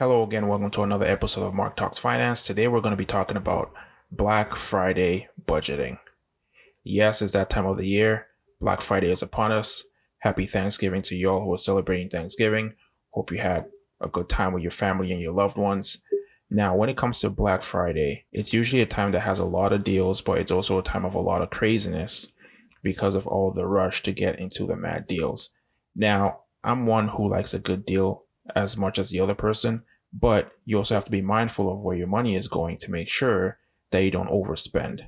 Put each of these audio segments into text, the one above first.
Hello again, welcome to another episode of Mark Talks Finance. Today we're going to be talking about Black Friday budgeting. Yes, it's that time of the year. Black Friday is upon us. Happy Thanksgiving to y'all who are celebrating Thanksgiving. Hope you had a good time with your family and your loved ones. Now, when it comes to Black Friday, it's usually a time that has a lot of deals, but it's also a time of a lot of craziness because of all the rush to get into the mad deals. Now, I'm one who likes a good deal as much as the other person, but you also have to be mindful of where your money is going to make sure that you don't overspend.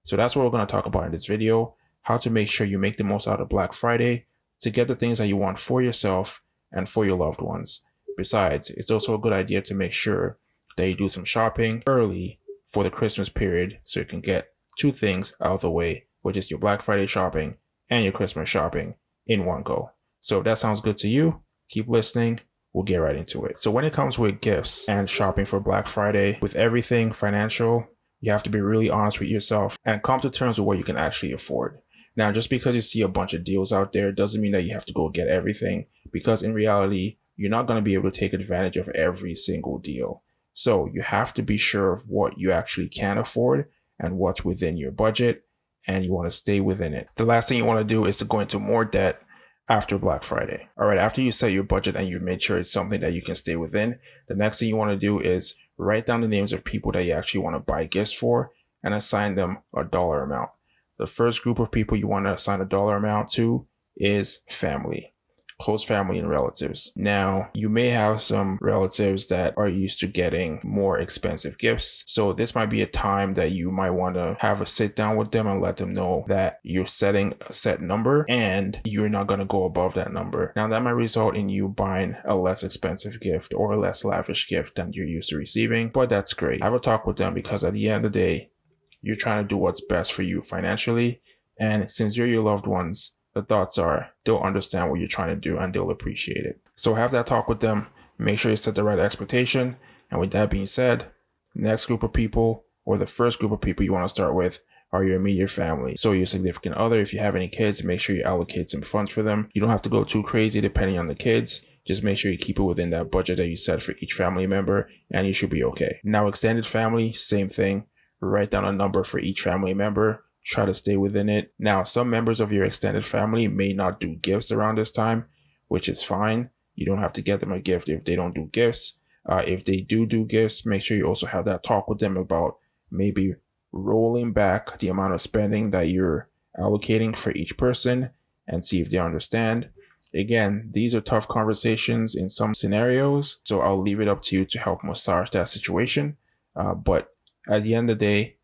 So that's what we're going to talk about in this video, how to make sure you make the most out of Black Friday to get the things that you want for yourself and for your loved ones. Besides, it's also a good idea to make sure that you do some shopping early for the Christmas period so you can get two things out of the way, which is your Black Friday shopping and your Christmas shopping in one go. So if that sounds good to you, keep listening. We'll get right into it. So when it comes with gifts and shopping for Black Friday, with everything financial, you have to be really honest with yourself and come to terms with what you can actually afford. Now, just because you see a bunch of deals out there doesn't mean that you have to go get everything, because in reality, you're not going to be able to take advantage of every single deal. So you have to be sure of what you actually can afford and what's within your budget, and you want to stay within it. The last thing you want to do is to go into more debt after Black Friday. All right, after you set your budget and you made sure it's something that you can stay within, the next thing you want to do is write down the names of people that you actually want to buy gifts for and assign them a dollar amount. The first group of people you want to assign a dollar amount to is family. Close family and relatives. Now, you may have some relatives that are used to getting more expensive gifts. So this might be a time that you might want to have a sit down with them and let them know that you're setting a set number and you're not going to go above that number. Now, that might result in you buying a less expensive gift or a less lavish gift than you're used to receiving, but that's great. Have a talk with them, because at the end of the day, you're trying to do what's best for you financially. And since you're your loved ones, the thoughts are they'll understand what you're trying to do and they'll appreciate it. So have that talk with them. Make sure you set the right expectation. And with that being said, next group of people, or the first group of people you want to start with, are your immediate family. So your significant other, if you have any kids, make sure you allocate some funds for them. You don't have to go too crazy depending on the kids. Just make sure you keep it within that budget that you set for each family member, and you should be okay. Now, extended family, same thing. Write down a number for each family member. Try to stay within it. Now, some members of your extended family may not do gifts around this time, which is fine. You don't have to get them a gift if they don't do gifts. If they do gifts, make sure you also have that talk with them about maybe rolling back the amount of spending that you're allocating for each person and see if they understand. Again, these are tough conversations in some scenarios, so I'll leave it up to you to help massage that situation. But at the end of the day,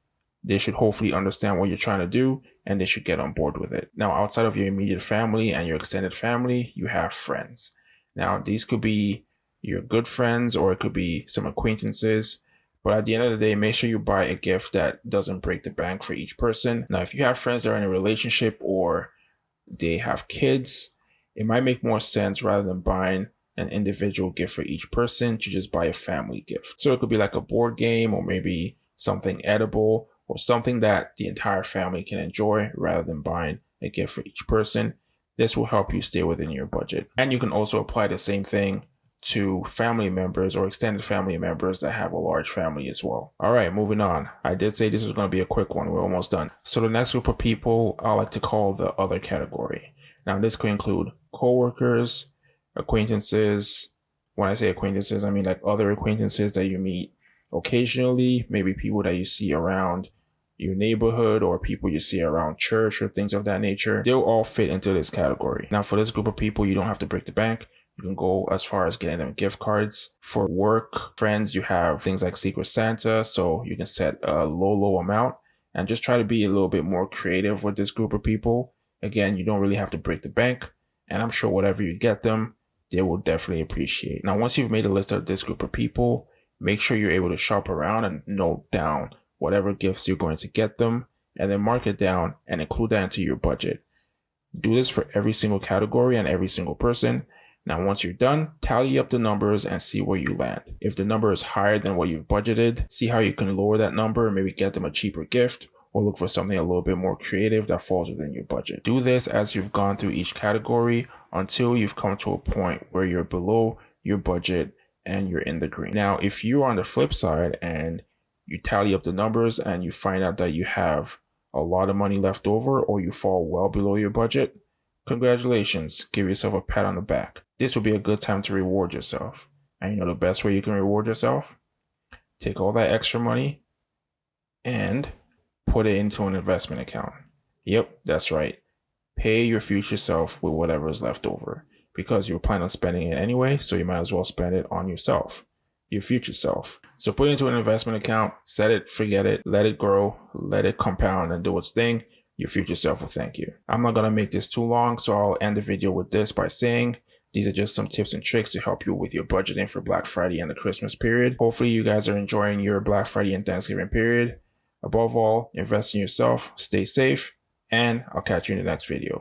they should hopefully understand what you're trying to do and they should get on board with it. Now, outside of your immediate family and your extended family, you have friends. Now, these could be your good friends or it could be some acquaintances. But at the end of the day, make sure you buy a gift that doesn't break the bank for each person. Now, if you have friends that are in a relationship or they have kids, it might make more sense, rather than buying an individual gift for each person, to just buy a family gift. So it could be like a board game or maybe something edible, or something that the entire family can enjoy, rather than buying a gift for each person. This will help you stay within your budget. And you can also apply the same thing to family members or extended family members that have a large family as well. All right, moving on. I did say this was going to be a quick one. We're almost done. So the next group of people I like to call the other category. Now, this could include coworkers, acquaintances. When I say acquaintances, I mean like other acquaintances that you meet occasionally, maybe people that you see around your neighborhood or people you see around church or things of that nature. They'll all fit into this category. Now, for this group of people, you don't have to break the bank. You can go as far as getting them gift cards. For work friends, you have things like Secret Santa, so you can set a low amount and just try to be a little bit more creative with this group of people. Again, you don't really have to break the bank, and I'm sure whatever you get them, they will definitely appreciate. Now, once you've made a list of this group of people, make sure you're able to shop around and note down whatever gifts you're going to get them, and then mark it down and include that into your budget. Do this for every single category and every single person. Now, once you're done, tally up the numbers and see where you land. If the number is higher than what you've budgeted, see how you can lower that number and maybe get them a cheaper gift, or look for something a little bit more creative that falls within your budget. Do this as you've gone through each category until you've come to a point where you're below your budget and you're in the green. Now, if you're on the flip side and you tally up the numbers and you find out that you have a lot of money left over or you fall well below your budget, congratulations, give yourself a pat on the back. This would be a good time to reward yourself. And you know the best way you can reward yourself? Take all that extra money and put it into an investment account. Yep, that's right. Pay your future self with whatever is left over because you're planning on spending it anyway, so you might as well spend it on yourself, your future self. So put it into an investment account, set it, forget it, let it grow, let it compound and do its thing. Your future self will thank you. I'm not going to make this too long, so I'll end the video with this by saying these are just some tips and tricks to help you with your budgeting for Black Friday and the Christmas period. Hopefully you guys are enjoying your Black Friday and Thanksgiving period. Above all, invest in yourself, stay safe, and I'll catch you in the next video.